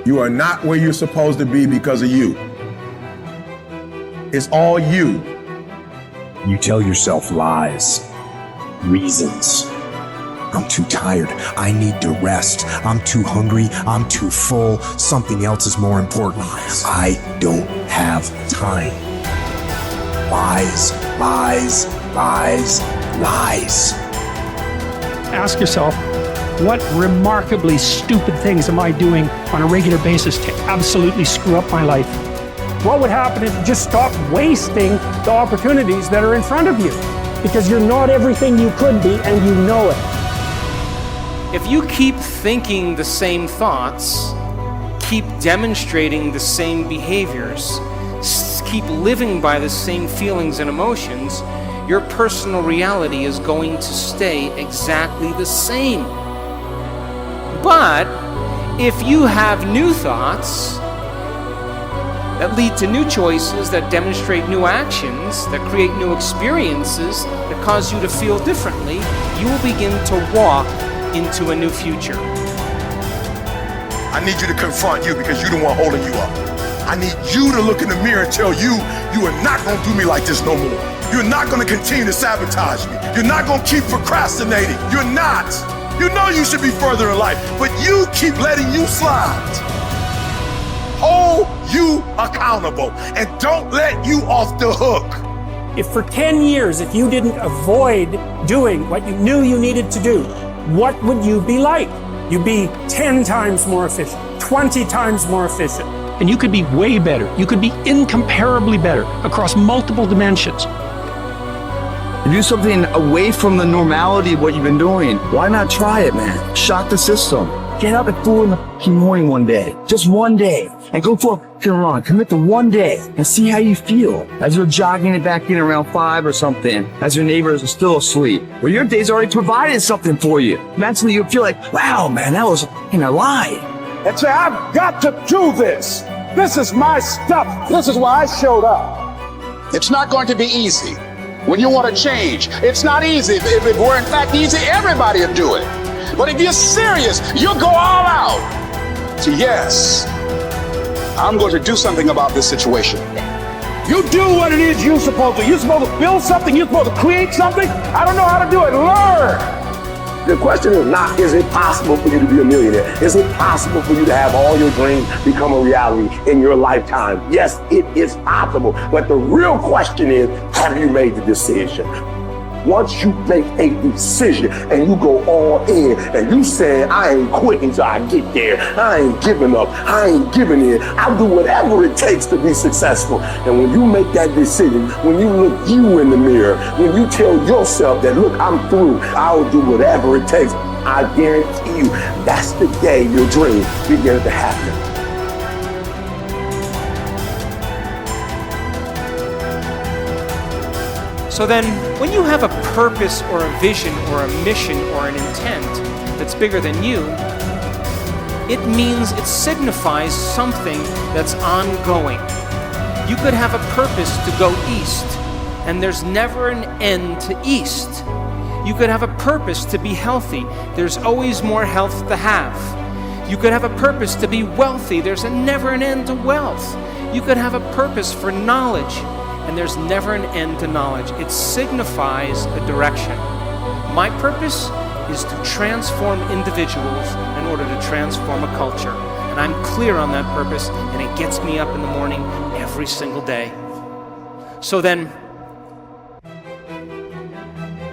You are not where you're supposed to be because of you. It's all you. You tell yourself lies, reasons. I'm too tired. I need to rest. I'm too hungry. I'm too full. Something else is more important. I don't have time. Lies, lies, lies, lies. Ask yourself, what remarkably stupid things am I doing on a regular basis to absolutely screw up my life? What would happen if you just stopped wasting the opportunities that are in front of you? Because you're not everything you could be, and you know it. If you keep thinking the same thoughts, keep demonstrating the same behaviors, keep living by the same feelings and emotions, your personal reality is going to stay exactly the same. But if you have new thoughts that lead to new choices, that demonstrate new actions, that create new experiences, that cause you to feel differently, you will begin to walk into a new future. I need you to confront you because you're the one holding you up. I need you to look in the mirror and tell you, you are not going to do me like this no more. You're not going to continue to sabotage me. You're not going to keep procrastinating. You're not. You know you should be further in life, but you keep letting you slide. Hold you accountable and don't let you off the hook. If for 10 years, if you didn't avoid doing what you knew you needed to do, what would you be like? You'd be 10 times more efficient, 20 times more efficient. And you could be way better. You could be incomparably better across multiple dimensions. Do something away from the normality of what you've been doing. Why not try it, man? Shock the system. Get up at 4 in the morning one day, just one day, and go for a run. Commit to one day and see how you feel as you're jogging it back in around 5 or something, as your neighbors are still asleep. Well, your day's already provided something for you. Mentally, you feel like, wow, man, that was a lie. And say, I've got to do this. This is my stuff. This is why I showed up. It's not going to be easy. When you want to change, it's not easy. If it were in fact easy, everybody would do it. But if you're serious, you'll go all out. So yes, I'm going to do something about this situation. You do what it is you're supposed to. You're supposed to build something. You're supposed to create something. I don't know how to do it. Learn. The question is not, is it possible for you to be a millionaire? Is it possible for you to have all your dreams become a reality in your lifetime? Yes, it is possible. But the real question is, have you made the decision? Once you make a decision and you go all in and you say, I ain't quitting till I get there. I ain't giving up. I ain't giving in. I'll do whatever it takes to be successful. And when you make that decision, when you look you in the mirror, when you tell yourself that, look, I'm through, I'll do whatever it takes, I guarantee you, that's the day your dream begins to happen. So then, when you have a purpose or a vision or a mission or an intent that's bigger than you, it means it signifies something that's ongoing. You could have a purpose to go east, and there's never an end to east. You could have a purpose to be healthy. There's always more health to have. You could have a purpose to be wealthy. There's never an end to wealth. You could have a purpose for knowledge, and there's never an end to knowledge. It signifies a direction. My purpose is to transform individuals in order to transform a culture. And I'm clear on that purpose, and it gets me up in the morning every single day. So then,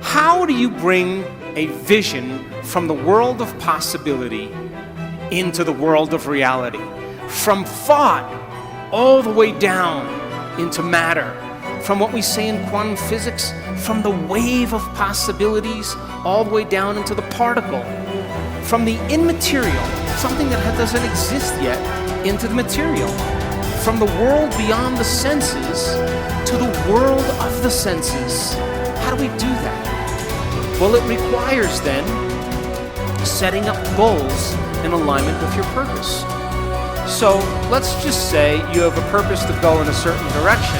how do you bring a vision from the world of possibility into the world of reality? From thought all the way down into matter. From what we say in quantum physics, from the wave of possibilities all the way down into the particle. From the immaterial, something that doesn't exist yet, into the material. From the world beyond the senses to the world of the senses. How do we do that? Well, it requires then setting up goals in alignment with your purpose. So let's just say you have a purpose to go in a certain direction.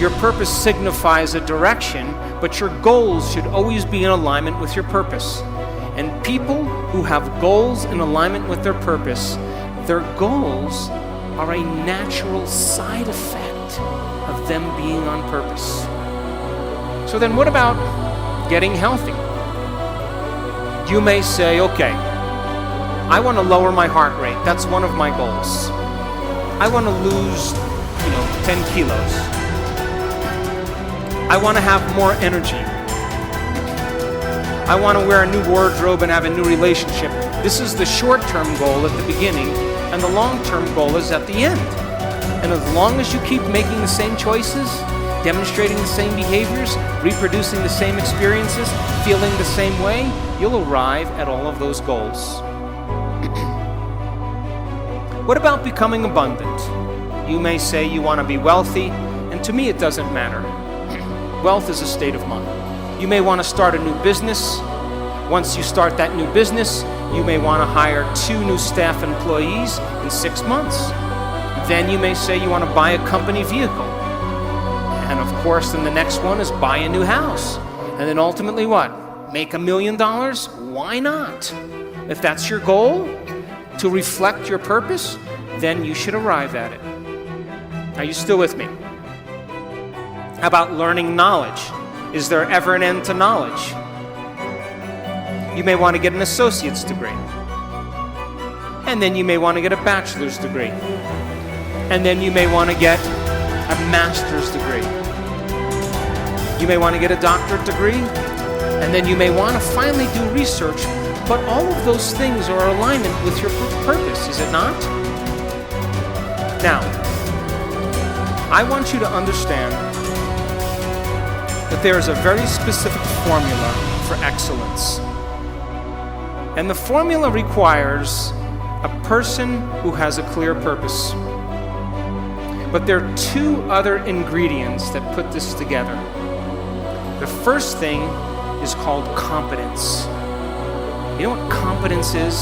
Your purpose signifies a direction, but your goals should always be in alignment with your purpose. And people who have goals in alignment with their purpose, Their goals are a natural side effect of them being on purpose. So then what about getting healthy? You may say, okay, I want to lower my heart rate. That's one of my goals. I want to lose, 10 kilos. I want to have more energy. I want to wear a new wardrobe and have a new relationship. This is the short-term goal at the beginning, and the long-term goal is at the end. And as long as you keep making the same choices, demonstrating the same behaviors, reproducing the same experiences, feeling the same way, you'll arrive at all of those goals. What about becoming abundant? You may say you want to be wealthy, and to me it doesn't matter. Wealth is a state of mind. You may want to start a new business. Once you start that new business, you may want to hire 2 new staff employees in 6 months. Then you may say you want to buy a company vehicle. And of course, then the next one is buy a new house. And then ultimately what? Make $1 million? Why not? If that's your goal, to reflect your purpose, then you should arrive at it. Are you still with me? How about learning knowledge? Is there ever an end to knowledge? You may want to get an associate's degree. And then you may want to get a bachelor's degree. And then you may want to get a master's degree. You may want to get a doctorate degree. And then you may want to finally do research. But all of those things are in alignment with your purpose, is it not? Now, I want you to understand that there is a very specific formula for excellence. And the formula requires a person who has a clear purpose. But there are 2 other ingredients that put this together. The first thing is called competence. You know what competence is?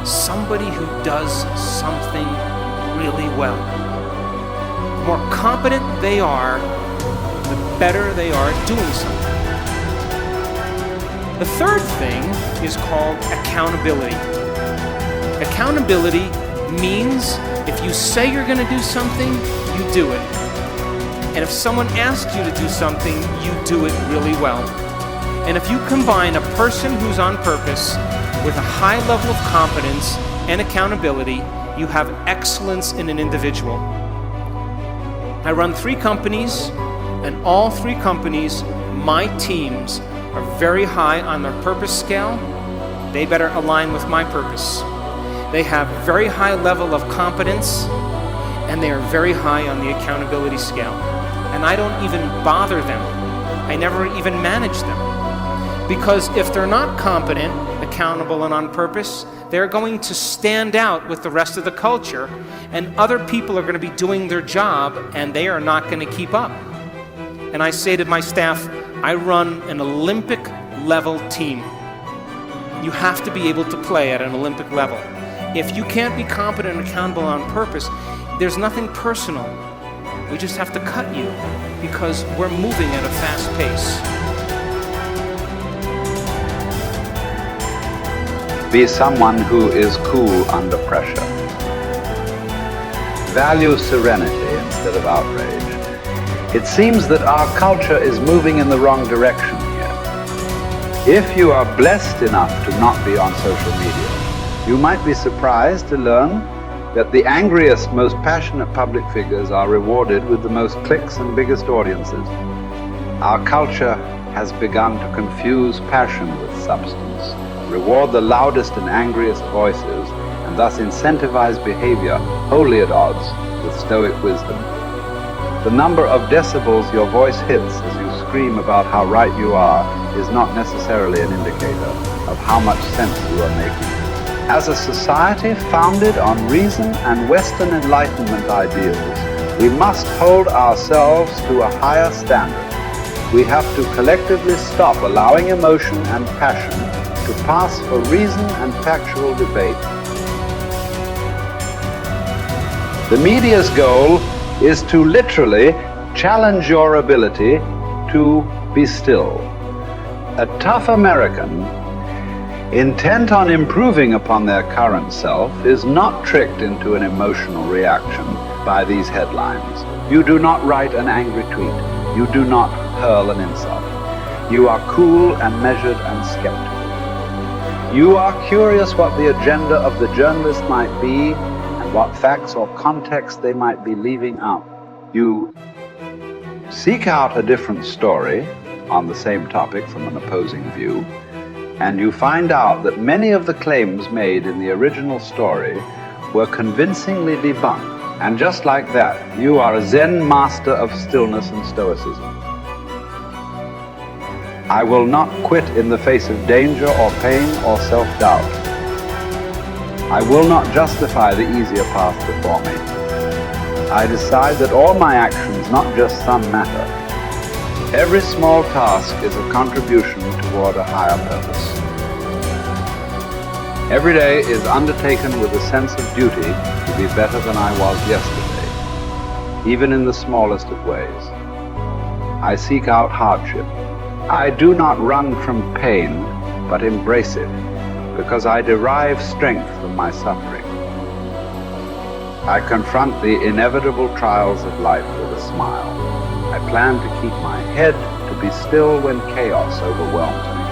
Somebody who does something really well. The more competent they are, the better they are at doing something. The third thing is called accountability. Accountability means if you say you're going to do something, you do it. And if someone asks you to do something, you do it really well. And if you combine a person who's on purpose with a high level of competence and accountability, you have excellence in an individual. I run 3 companies, and all 3 companies, my teams, are very high on their purpose scale. They better align with my purpose. They have very high level of competence, and they are very high on the accountability scale. And I don't even bother them. I never even manage them. Because if they're not competent, accountable, and on purpose, they're going to stand out with the rest of the culture, and other people are going to be doing their job, and they are not going to keep up. And I say to my staff, I run an Olympic level team. You have to be able to play at an Olympic level. If you can't be competent and accountable on purpose, there's nothing personal. We just have to cut you because we're moving at a fast pace. Be someone who is cool under pressure. Value serenity instead of outrage. It seems that our culture is moving in the wrong direction here. If you are blessed enough to not be on social media, you might be surprised to learn that the angriest, most passionate public figures are rewarded with the most clicks and biggest audiences. Our culture has begun to confuse passion with substance, reward the loudest and angriest voices, and thus incentivize behavior wholly at odds with Stoic wisdom. The number of decibels your voice hits as you scream about how right you are is not necessarily an indicator of how much sense you are making. As a society founded on reason and Western Enlightenment ideals, we must hold ourselves to a higher standard. We have to collectively stop allowing emotion and passion to pass for reason and factual debate. The media's goal is to literally challenge your ability to be still. A tough American intent on improving upon their current self, is not tricked into an emotional reaction by these headlines. You do not write an angry tweet. You do not hurl an insult. You are cool and measured and skeptical. You are curious what the agenda of the journalist might be and what facts or context they might be leaving out. You seek out a different story on the same topic from an opposing view, and you find out that many of the claims made in the original story were convincingly debunked. And just like that, you are a Zen master of stillness and stoicism. I will not quit in the face of danger or pain or self-doubt. I will not justify the easier path before me. I decide that all my actions, not just some matter. Every small task is a contribution toward a higher purpose. Every day is undertaken with a sense of duty to be better than I was yesterday, even in the smallest of ways. I seek out hardship. I do not run from pain, but embrace it, because I derive strength from my suffering. I confront the inevitable trials of life with a smile. I plan to keep my head to be still when chaos overwhelms me.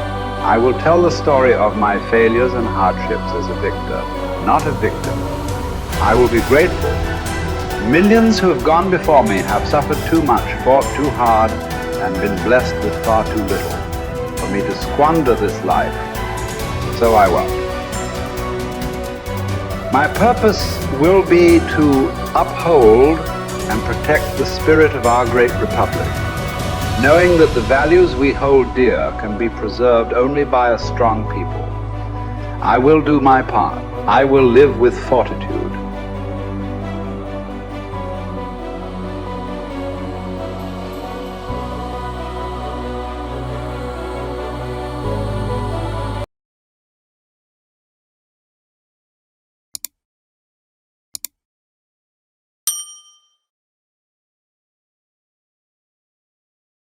I will tell the story of my failures and hardships as a victor, not a victim. I will be grateful. Millions who have gone before me have suffered too much, fought too hard, and been blessed with far too little for me to squander this life. So I won't. My purpose will be to uphold and protect the spirit of our great republic, knowing that the values we hold dear can be preserved only by a strong people. I will do my part. I will live with fortitude.